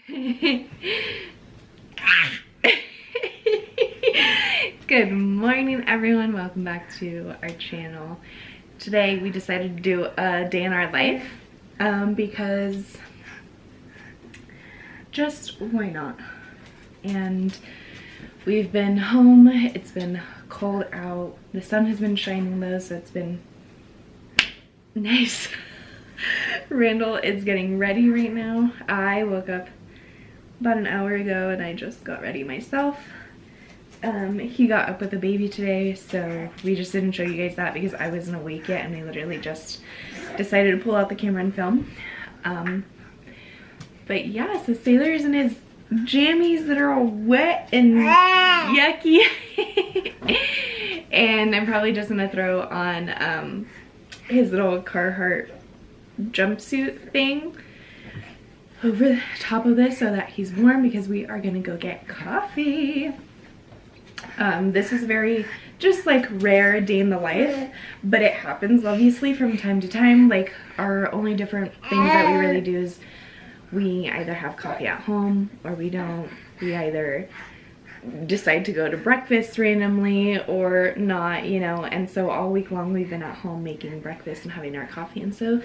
Good morning, everyone. Welcome back to our channel. Today we decided to do a day in our life because just why not? And we've been home. It's been cold out. The sun has been shining though, so it's been nice. Randall is getting ready right now. I woke up about an hour ago and I just got ready myself. He got up with the baby today, so we just didn't show you guys that because I wasn't awake yet and I literally just decided to pull out the camera and film. But yeah, so Sailor's in his jammies that are all wet and yucky. And I'm probably just gonna throw on his little Carhartt jumpsuit thing over the top of this so that he's warm because we are gonna go get coffee. This is very just like rare day in the life, but it happens obviously from time to time. Like our only different things that we really do is we either have coffee at home or we don't. We either decide to go to breakfast randomly or not, you know. And so all week long we've been at home making breakfast and having our coffee, and so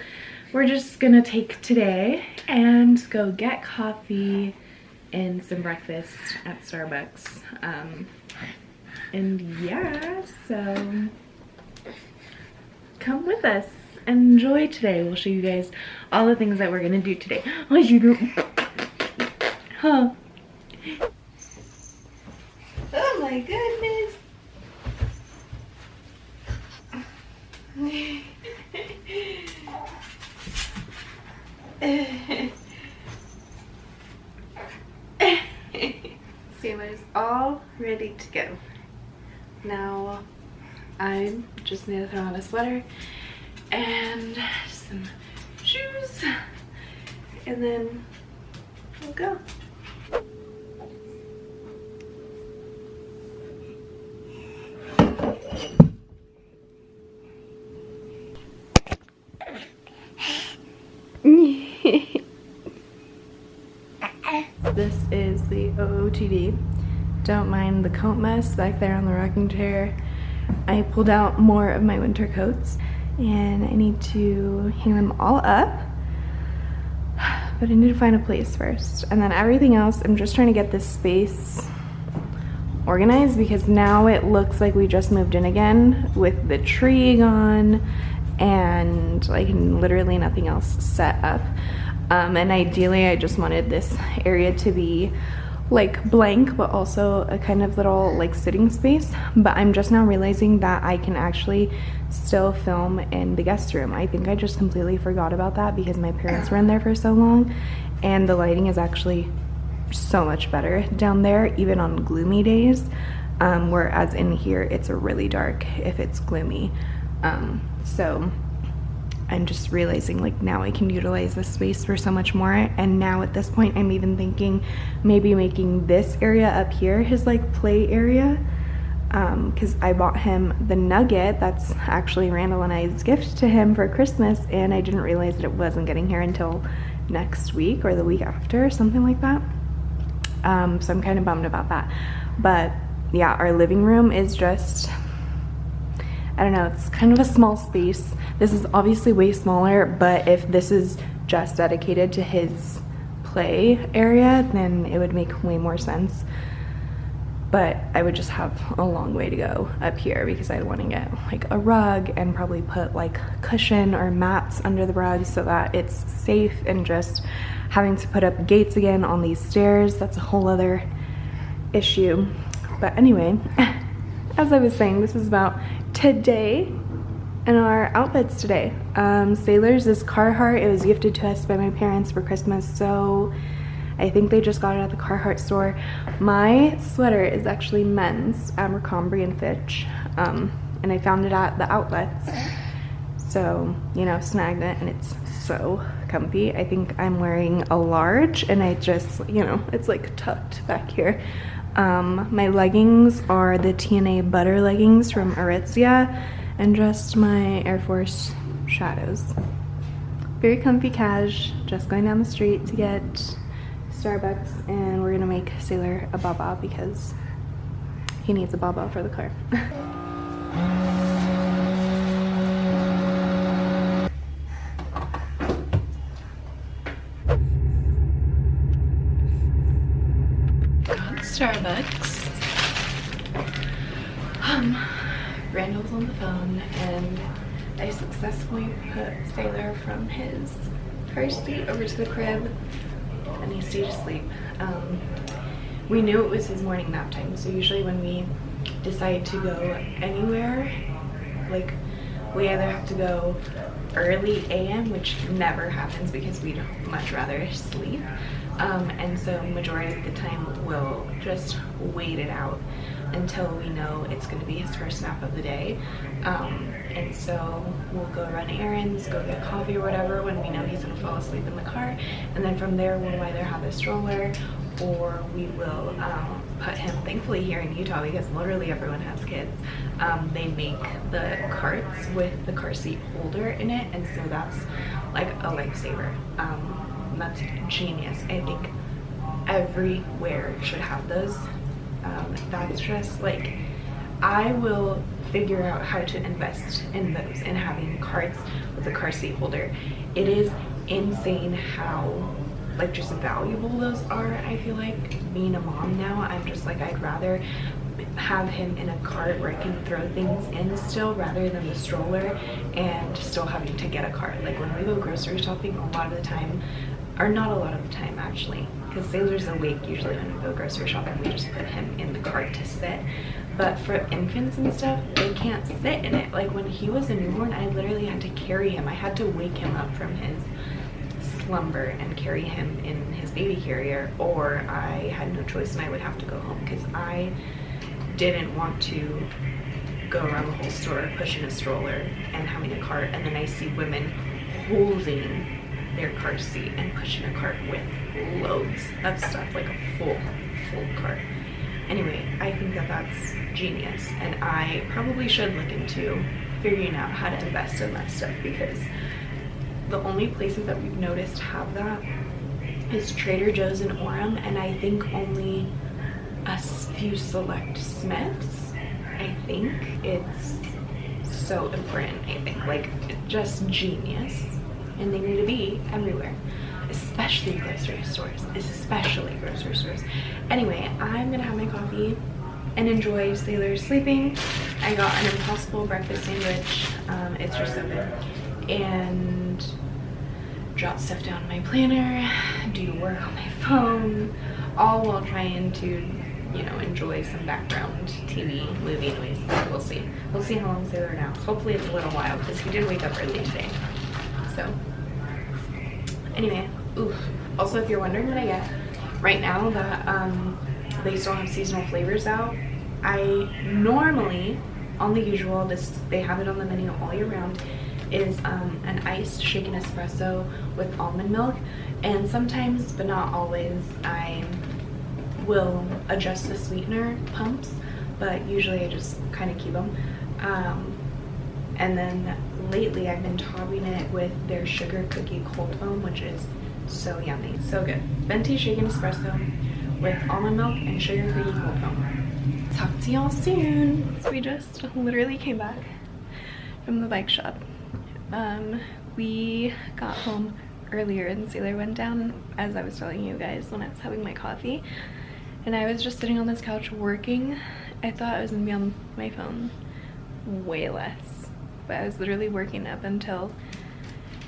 we're just gonna take today and go get coffee and some breakfast at Starbucks. And yeah, so come with us, enjoy today. We'll show you guys all the things that we're gonna do today. Oh, you do, huh? Oh my goodness. Sailor's all ready to go. Now I just need to throw on a sweater and some shoes and then we'll go. This is the OOTD. Don't mind the coat mess back there on the rocking chair. I pulled out more of my winter coats and I need to hang them all up, but I need to find a place first. And then everything else, I'm just trying to get this space organized because now it looks like we just moved in again with the tree gone and like literally nothing else set up. And ideally I just wanted this area to be like blank but also a kind of little like sitting space, but I'm just now realizing that I can actually still film in the guest room. I think I just completely forgot about that because my parents were in there for so long and the lighting is actually so much better down there even on gloomy days, whereas in here it's really dark if it's gloomy. So I'm just realizing like now I can utilize this space for so much more, and now at this point I'm even thinking maybe making this area up here his like play area, because I bought him the Nugget. That's actually Randall and I's gift to him for Christmas, and I didn't realize that it wasn't getting here until next week or the week after, something like that. So I'm kind of bummed about that, but yeah, our living room is just, I don't know, it's kind of a small space. This is obviously way smaller, but if this is just dedicated to his play area, then it would make way more sense. But I would just have a long way to go up here because I want to get like a rug and probably put like cushion or mats under the rug so that it's safe, and just having to put up gates again on these stairs, that's a whole other issue. But anyway, as I was saying, this is about today and our outfits today. Sailor's is Carhartt. It was gifted to us by my parents for Christmas, so I think they just got it at the Carhartt store. My sweater is actually men's, Abercrombie and Fitch, and I found it at the outlets, so you know, snagged it, and it's so comfy. I think I'm wearing a large, and I just, you know, it's like tucked back here. My leggings are the TNA butter leggings from Aritzia, and just my Air Force shadows. Very comfy cash, just going down the street to get Starbucks and we're gonna make Sailor a baba because he needs a baba for the car. Starbucks. Randall's on the phone and I successfully put Sailor from his car seat over to the crib and he stayed asleep. We knew it was his morning nap time, so usually when we decide to go anywhere, like we either have to go early AM, which never happens because we'd much rather sleep, and so majority of the time we'll just wait it out until we know it's going to be his first nap of the day, and so we'll go run errands, go get coffee or whatever when we know he's going to fall asleep in the car, and then from there we'll either have a stroller or we will put him, thankfully here in Utah, because literally everyone has kids, they make the carts with the car seat holder in it, and so that's like a lifesaver. That's genius. I think everywhere should have those. That's just like, I will figure out how to invest in those and having carts with a car seat holder. It is insane how like just valuable those are. I feel like being a mom now, I'm just like, I'd rather have him in a cart where I can throw things in still rather than the stroller and still having to get a cart. Like when we go grocery shopping, a lot of the time, or not a lot of the time actually, because Sailor's awake usually when we go grocery shopping, we just put him in the cart to sit. But for infants and stuff, they can't sit in it. Like when he was a newborn, I literally had to carry him. I had to wake him up from his slumber and carry him in his baby carrier, or I had no choice and I would have to go home because I didn't want to go around the whole store pushing a stroller and having a cart, and then I see women holding their car seat and pushing a cart with loads of stuff, like a full cart. Anyway, I think that that's genius, and I probably should look into figuring out how to invest in that stuff, because the only places that we've noticed have that is Trader Joe's and Orem, and I think only a few select Smiths. I think it's so important. I think like just genius, and they need to be everywhere, especially grocery stores, Anyway, I'm gonna have my coffee and enjoy Sailor sleeping. I got an Impossible breakfast sandwich. It's just so good. And jot stuff down in my planner, do work on my phone, all while trying to, you know, enjoy some background TV, movie noise. We'll see. We'll see how long Sailor naps. Hopefully it's a little while because he did wake up early today. So, anyway, also if you're wondering what I get, right now that they still have seasonal flavors out, I normally, on the usual, they have it on the menu all year round, is an iced shaken espresso with almond milk, and sometimes, but not always, I will adjust the sweetener pumps, but usually I just kind of keep them. And then lately I've been topping it with their sugar cookie cold foam, which is so yummy, so good. Venti shaken espresso with almond milk and sugar cookie cold foam. Talk to y'all soon. So we just literally came back from the bike shop. We got home earlier and Sailor went down, as I was telling you guys when I was having my coffee, and I was just sitting on this couch working. I thought I was gonna be on my phone way less, but I was literally working up until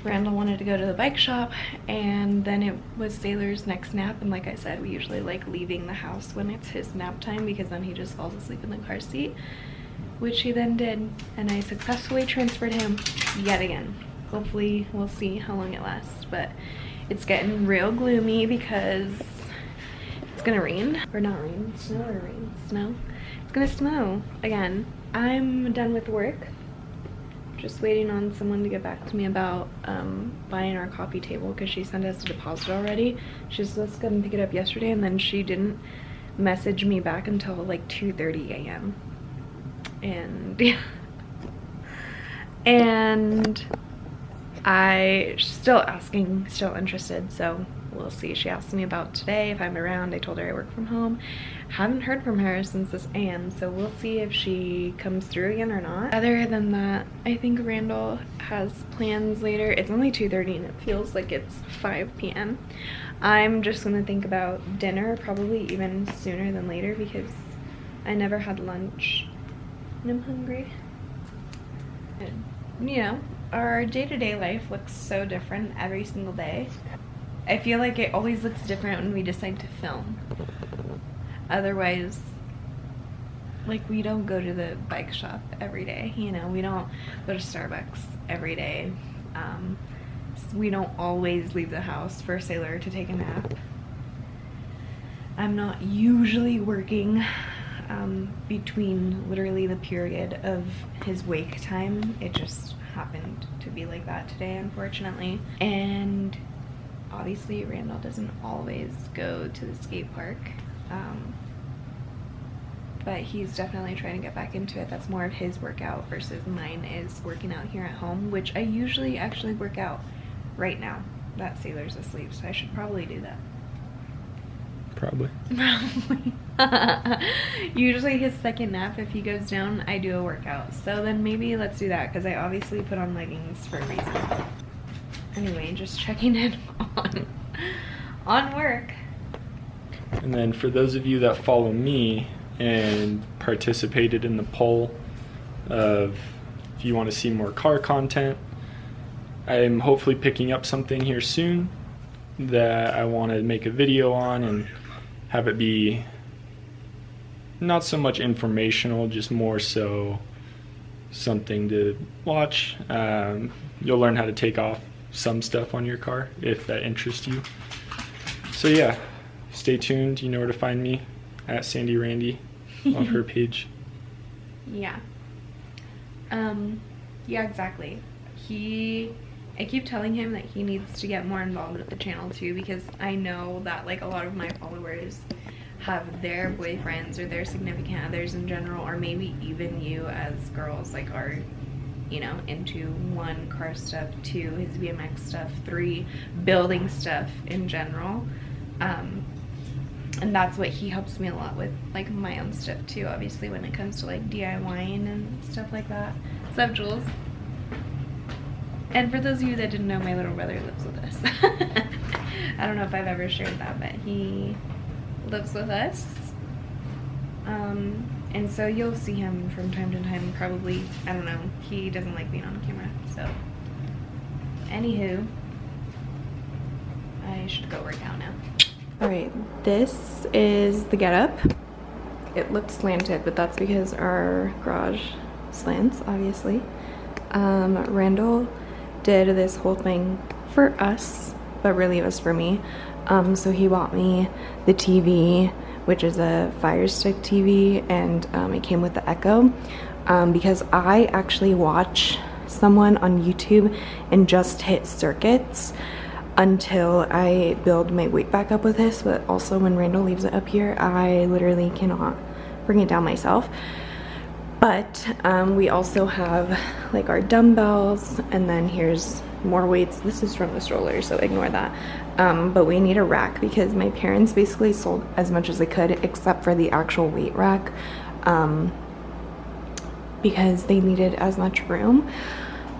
Randall wanted to go to the bike shop, and then it was Sailor's next nap, and like I said, we usually like leaving the house when it's his nap time because then he just falls asleep in the car seat, which he then did, and I successfully transferred him yet again. Hopefully we'll see how long it lasts, but it's getting real gloomy because it's gonna rain, or not rain, snow or rain, snow. It's gonna snow again. I'm done with work. Just waiting on someone to get back to me about buying our coffee table because she sent us a deposit already. She was supposed to come and pick it up yesterday, and then she didn't message me back until like 2:30 a.m. And yeah. And I still asking, still interested, so we'll see. She asked me about today, if I'm around. I told her I work from home. Haven't heard from her since this AM, so we'll see if she comes through again or not. Other than that, I think Randall has plans later. It's only 2:30 and it feels like it's 5 p.m. I'm just gonna think about dinner, probably even sooner than later, because I never had lunch and I'm hungry. And, you know, our day-to-day life looks so different every single day. I feel like it always looks different when we decide to film. Otherwise, like, we don't go to the bike shop every day, you know, we don't go to Starbucks every day. We don't always leave the house for Sailor to take a nap. I'm not usually working between literally the period of his wake time. It just happened to be like that today, unfortunately. And obviously Randall doesn't always go to the skate park, but he's definitely trying to get back into it. That's more of his workout versus mine is working out here at home, which I usually actually work out right now that Sailor's asleep, so I should probably do that. Probably. Usually his second nap, if he goes down, I do a workout. So then maybe let's do that, because I obviously put on leggings for a reason. Anyway, just checking in on work. And then for those of you that follow me and participated in the poll of if you want to see more car content, I'm hopefully picking up something here soon that I want to make a video on and have it be not so much informational, just more so something to watch. You'll learn how to take off some stuff on your car if that interests you. So yeah, stay tuned. You know where to find me, at Sandy Randy on her page. Yeah. Yeah, exactly. I keep telling him that he needs to get more involved with the channel too, because I know that like a lot of my followers have their boyfriends or their significant others in general, or maybe even you as girls, like are, you know, into 1, car stuff, 2, his BMX stuff, 3, building stuff in general. And that's what he helps me a lot with, like my own stuff too, obviously, when it comes to like DIYing and stuff like that. What's up, Jules? And for those of you that didn't know, my little brother lives with us. I don't know if I've ever shared that, but he lives with us. And so you'll see him from time to time, probably. I don't know. He doesn't like being on camera, so. Anywho, I should go work out now. Alright, this is the getup. It looks slanted, but that's because our garage slants, obviously. Randall did this whole thing for us, but really it was for me. So he bought me the TV, which is a Fire Stick TV, and it came with the Echo, because I actually watch someone on YouTube and just hit circuits until I build my weight back up with this, but also when Randall leaves it up here, I literally cannot bring it down myself. But we also have like our dumbbells, and then here's more weights. This is from the stroller, so ignore that. But we need a rack because my parents basically sold as much as they could except for the actual weight rack, because they needed as much room.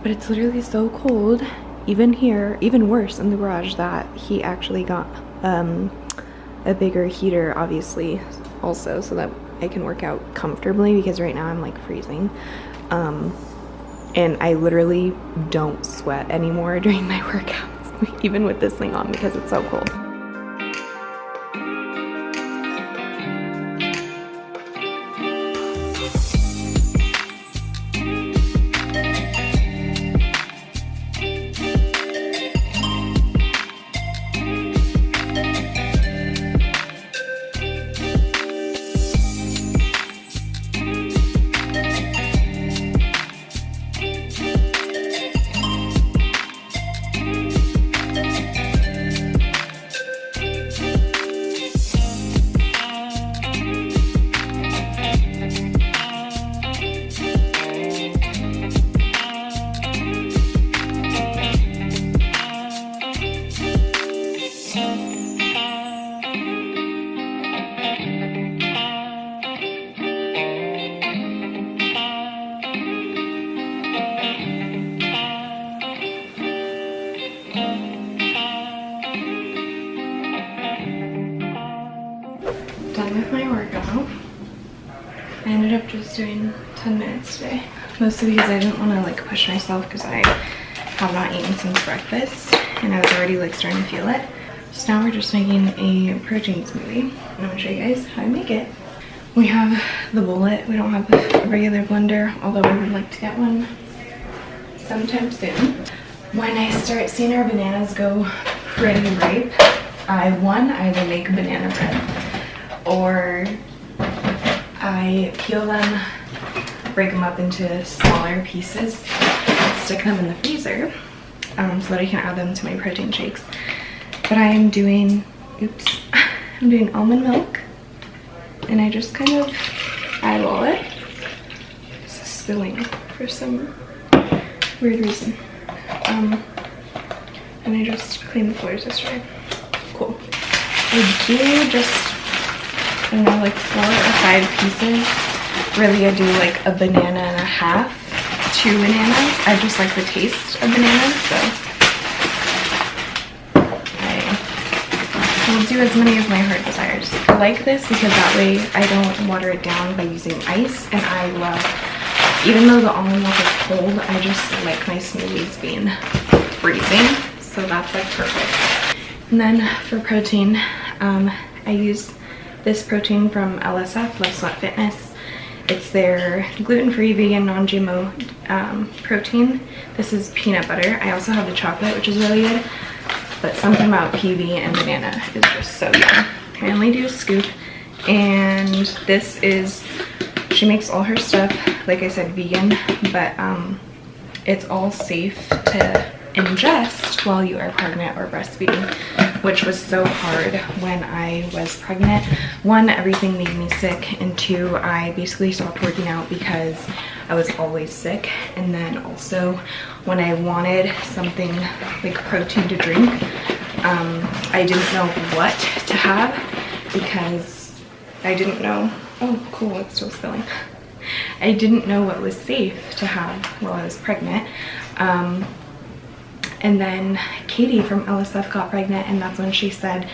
But it's literally so cold, even here, even worse in the garage, that he actually got a bigger heater, obviously, also, so that I can work out comfortably, because right now I'm like freezing. And I literally don't sweat anymore during my workouts, even with this thing on, because it's so cold. done with my workout. I ended up just doing 10 minutes today. Mostly because I didn't want to like push myself because I have not eaten since breakfast and I was already like starting to feel it. So now we're just making a protein smoothie. I'm gonna show you guys how I make it. We have the bullet. We don't have a regular blender, although I would like to get one sometime soon. When I start seeing our bananas go pretty ripe, I either make banana bread or I peel them, break them up into smaller pieces, and stick them in the freezer so that I can add them to my protein shakes. But I am doing, I'm doing almond milk, and I just kind of eyeball it. It's spilling for some weird reason. And I just cleaned the floors yesterday. Cool. I do just, I don't know, like 4 or 5 pieces. Really, I do like a banana and a half, 2 bananas. I just like the taste of bananas, so I will do as many as my heart desires. I like this because that way I don't water it down by using ice, and I love, even though the almond milk is cold, I just like my smoothies being freezing, so that's like perfect. And then for protein, I use this protein from LSF, Love Sweat Fitness. It's their gluten-free, vegan, non-GMO protein. This is peanut butter. I also have the chocolate, which is really good, but something about PB and banana is just so good. I only do a scoop, and this is, she makes all her stuff, like I said, vegan, but it's all safe to ingest while you are pregnant or breastfeeding, which was so hard when I was pregnant. 1, everything made me sick, and 2, I basically stopped working out because I was always sick. And then also when I wanted something like protein to drink, I didn't know what to have because I didn't know, oh cool, it's still spilling. I didn't know what was safe to have while I was pregnant. And then Katie from LSF got pregnant, and that's when she said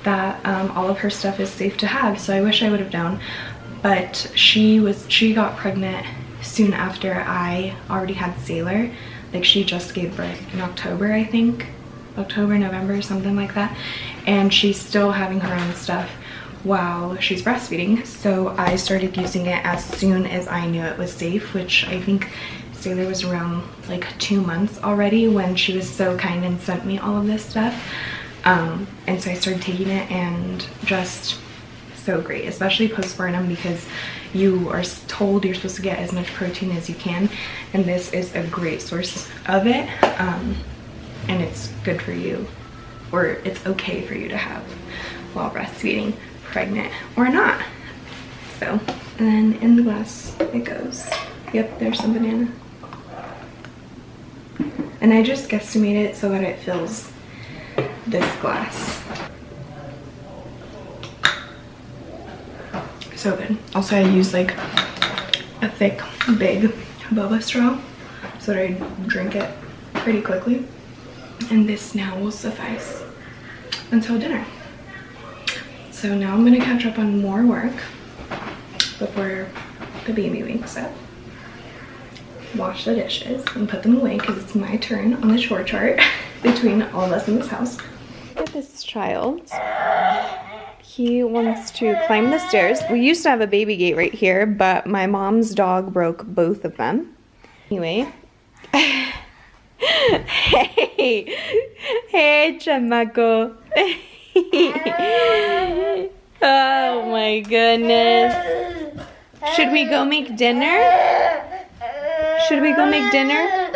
that all of her stuff is safe to have. So I wish I would have known, but she got pregnant soon after I already had Sailor. Like she just gave birth in October, I think. October, November, something like that. And she's still having her own stuff while she's breastfeeding. So I started using it as soon as I knew it was safe, which I think Sailor was around like 2 months already when she was so kind and sent me all of this stuff. And so I started taking it, and just so great, especially postpartum, because you are told you're supposed to get as much protein as you can, and this is a great source of it. And it's good for you, or it's okay for you to have while breastfeeding, pregnant or not. So, and then in the glass it goes. Yep, there's some banana. And I just guesstimate it so that it fills this glass. So good. Also, I use like a thick, big boba straw so that I drink it pretty quickly. And this now will suffice until dinner. So now I'm gonna catch up on more work before the baby wakes up. Wash the dishes and put them away because it's my turn on the chore chart between all of us in this house. Look at this child. He wants to climb the stairs. We used to have a baby gate right here, but my mom's dog broke both of them. Anyway. Hey! Hey, chamaco. Oh my goodness. Should we go make dinner? Should we go make dinner?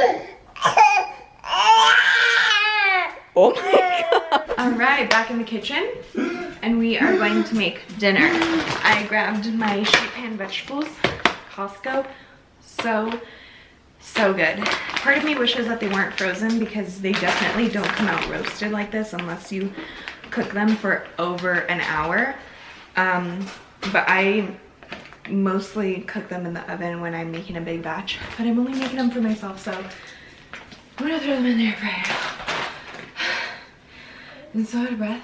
Oh my god. Alright, back in the kitchen, and we are going to make dinner. I grabbed my sheet pan vegetables, Costco. So good. Part of me wishes that they weren't frozen because they definitely don't come out roasted like this unless you cook them for over an hour. But I mostly cook them in the oven when I'm making a big batch, but I'm only making them for myself, so I'm gonna throw them in there right now. And so out of breath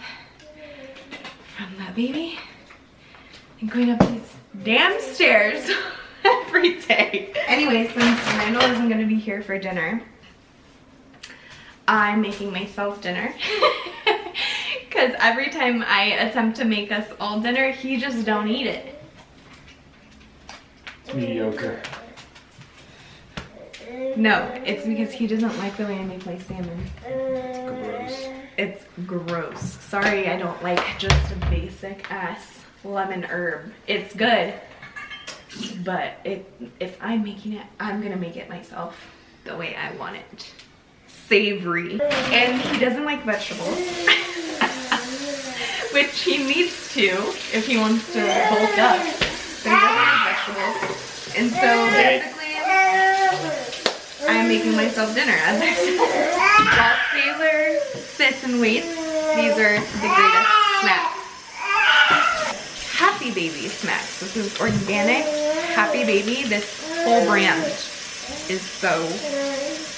from that baby. and going up these damn stairs every day. Anyway, since Randall isn't gonna be here for dinner, I'm making myself dinner. Because every time I attempt to make us all dinner, he just don't eat it. It's mediocre. No, it's because he doesn't like the way I make my salmon. Gross. It's gross. Sorry, I don't like just a basic ass lemon herb. It's good, but if I'm making it, I'm gonna make it myself the way I want it. Savory. And he doesn't like vegetables, which he needs to if he wants to bulk up, but he doesn't like vegetables. And so basically, I'm making myself dinner, as I said. While Sailor sits and waits, these are the greatest snacks. Happy Baby snacks. This is organic Happy Baby. This whole brand is so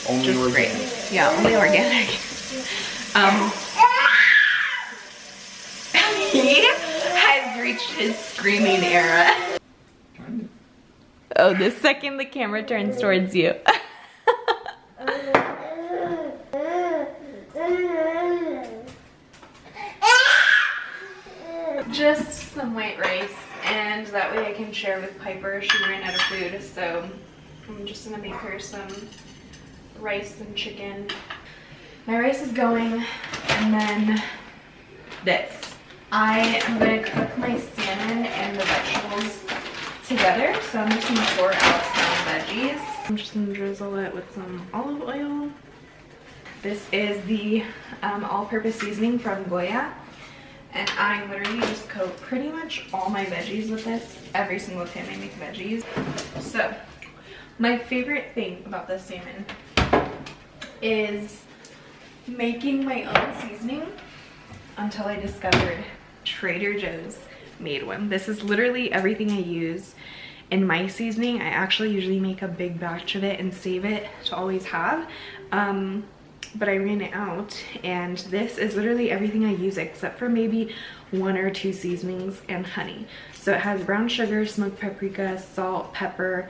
Only just organic. great. Yeah, only organic. He has reached his screaming era. Oh, the second the camera turns towards you. Just some white rice, and that way I can share with Piper. She ran out of food, so I'm just gonna make her some rice and chicken. My rice is going, and then this. I am gonna cook my salmon and the vegetables together, so I'm just gonna pour out some veggies. I'm just gonna drizzle it with some olive oil. This is the all-purpose seasoning from Goya. And I literally just coat pretty much all my veggies with this every single time I make veggies. So, my favorite thing about this salmon is making my own seasoning until I discovered Trader Joe's made one. This is literally everything I use in my seasoning. I actually usually make a big batch of it and save it to always have. But I ran it out, and this is literally everything I use except for maybe 1 or 2 seasonings and honey. So it has brown sugar, smoked paprika, salt, pepper,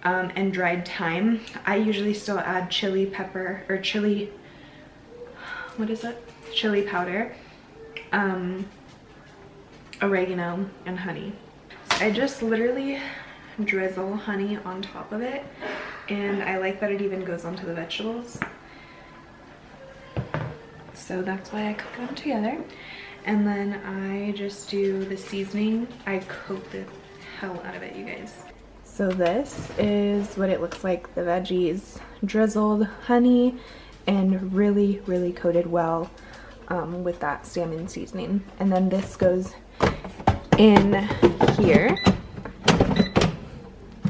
and dried thyme. I usually still add chili pepper, or chili, what is it? Chili powder, oregano, and honey. So I just literally drizzle honey on top of it, and I like that it even goes onto the vegetables. So that's why I cook them together. And then I just do the seasoning. I coat the hell out of it, you guys. So this is what it looks like. The veggies drizzled, honey, and really, really coated well with that salmon seasoning. And then this goes in here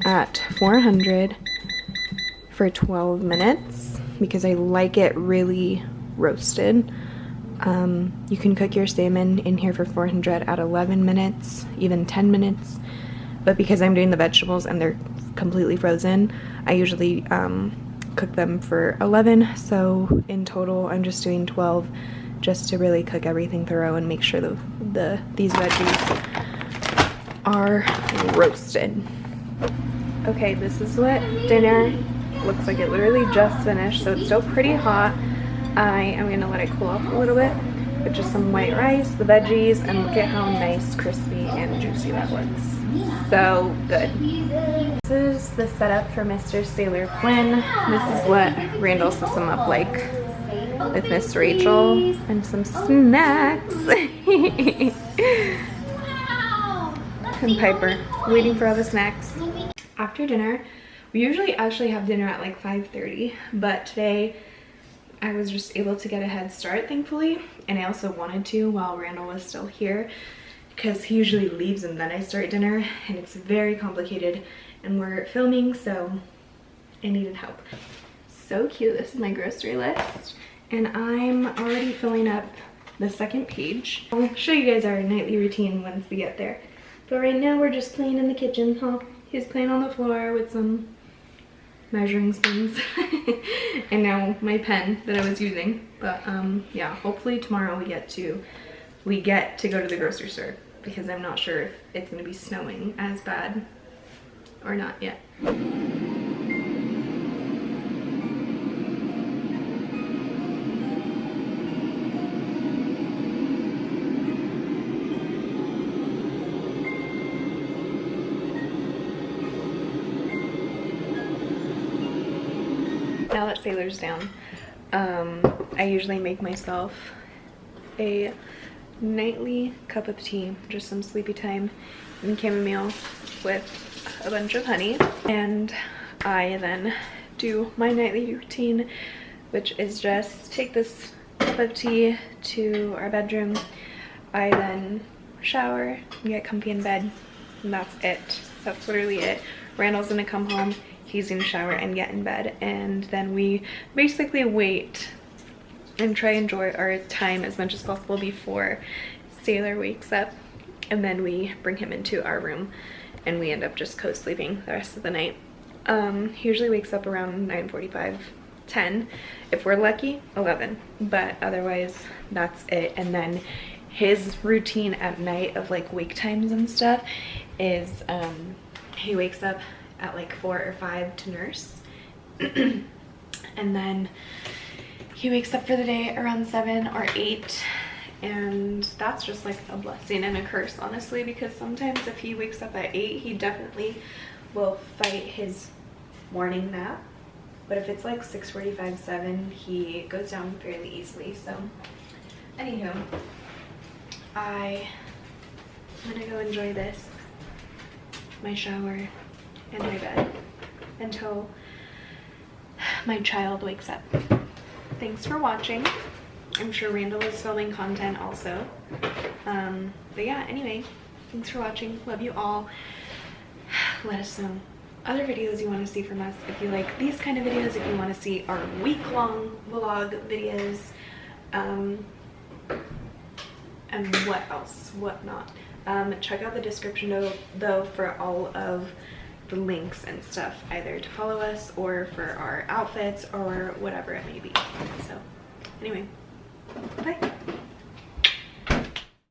at 400 for 12 minutes because I like it really roasted. You can cook your salmon in here for 400 at 11 minutes, even 10 minutes. But because I'm doing the vegetables and they're completely frozen, I usually cook them for 11. So in total, I'm just doing 12 just to really cook everything thorough and make sure these veggies are roasted. Okay, this is what dinner looks like. It literally just finished, so it's still pretty hot. I am gonna let it cool off a little bit with just some white rice, the veggies, and look at how nice, crispy, and juicy that looks. So good. This is the setup for Mr. Sailor Flynn. This is what Randall sets him up like with Miss Rachel and some snacks. And Piper, waiting for all the snacks. After dinner, we usually actually have dinner at like 5:30, but today I was just able to get a head start, thankfully, and I also wanted to while Randall was still here because he usually leaves and then I start dinner, and it's very complicated and we're filming, so I needed help. So cute. This is my grocery list, and I'm already filling up the second page. I'll show you guys our nightly routine once we get there, but right now we're just playing in the kitchen. Huh? He's playing on the floor with some measuring spoons and now my pen that I was using. But yeah, hopefully tomorrow we get to go to the grocery store because I'm not sure if it's gonna be snowing as bad or not yet. Now that Sailor's down, I usually make myself a nightly cup of tea, just some sleepy time and chamomile with a bunch of honey. And I then do my nightly routine, which is just take this cup of tea to our bedroom. I then shower and get comfy in bed, and that's it. That's literally it. Randall's gonna come home, he's gonna shower and get in bed, and then we basically wait and try and enjoy our time as much as possible before Sailor wakes up, and then we bring him into our room and we end up just co-sleeping the rest of the night. He usually wakes up around 9:45, 10. If we're lucky, 11, but otherwise that's it. And then his routine at night of like wake times and stuff is he wakes up at like 4 or 5 to nurse and then he wakes up for the day around 7 or 8, and that's just like a blessing and a curse, honestly, because sometimes if he wakes up at 8, he definitely will fight his morning nap, but if it's like 6:45, 7, he goes down fairly easily. So anywho, I'm gonna go enjoy this, my shower and my bed, until my child wakes up. Thanks for watching. I'm sure Randall is filming content also. But yeah, anyway, thanks for watching. Love you all. Let us know other videos you want to see from us. If you like these kind of videos, if you want to see our week-long vlog videos, and what else, what not. Check out the description though for all of the links and stuff, either to follow us or for our outfits or whatever it may be. So anyway, bye.